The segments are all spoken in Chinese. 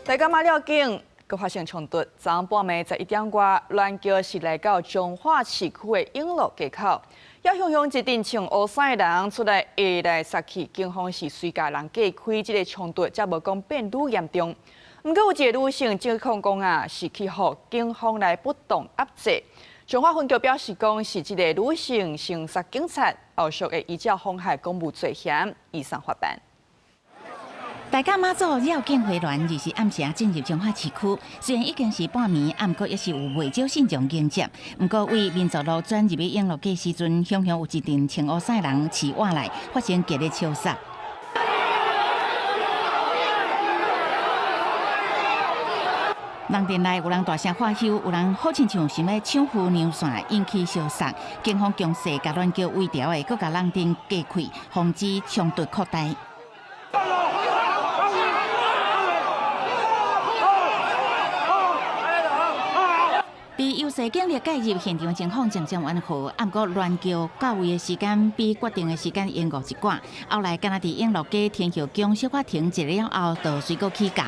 大家嘛了解，佮發生衝突，昨暗半暝在1點外，亂叫是來到彰化市區的永樂街口，也向一陣穿烏衫的人出來下來殺去，警方是隨家人隔開這個衝突，才無講變愈嚴重。不過有一個女性指控講是去互警方來不當壓制。彰化分局表示講是這個女性性殺警察，後續會依照妨害公務罪嫌移送法辦。大甲媽祖繞境回鑾20時暗時進入彰化市區，雖然已經是半暝，不過也是有未少信眾迎接。不過為民族路轉入去永樂街時陣，向有一陣穿烏衫的人刺活來，發生激烈槍殺。人店內有人大聲喊囂，有人好親像想要搶赴娘線，引起燒殺。警方強勢甲亂叫圍條的，閣甲人店隔開，防止衝突擴大。在優勢警力介入現場，情況漸漸緩和。不過亂叫到位的時間比決定的時間延誤一寡。後來，敢若佇永樂街天後宮小可停一了後，就隨個起價。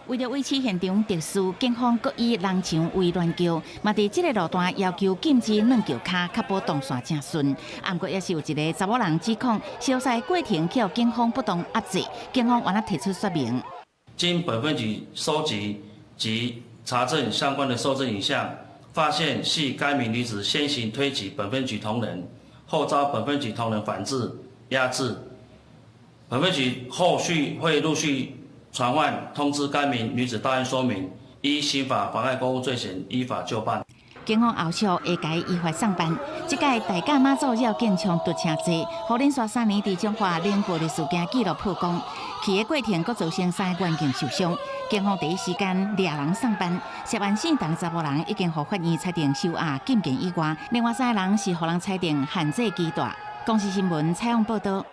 為了維持現場秩序，警方各以人牆為亂叫，嘛佇這個路段要求禁止亂叫卡，確保動線正順。不過也是有一個查某人指控燒殺過程去予警方不當壓制，警方原來提出說明。經本分局收集及查證相關的搜證影像，發現係該名女子先行推擠本分局同仁，後遭本分局同仁反制壓制。本分局後續會陸續傳喚通知該名女子到案說明，依刑法妨害公務罪嫌依法就辦。警方後續會該依法上辦。這屆大甲媽祖繞境衝突車禍，互連續3年佇彰化冷暴力事件記錄曝光，去的過程佫造成3個員警受傷。警方第一時間抓人上班，涉案4檔查某人已經互法院裁定收押禁見以外，另外3個人是互人裁定限制羈押。公視新聞採訪報道。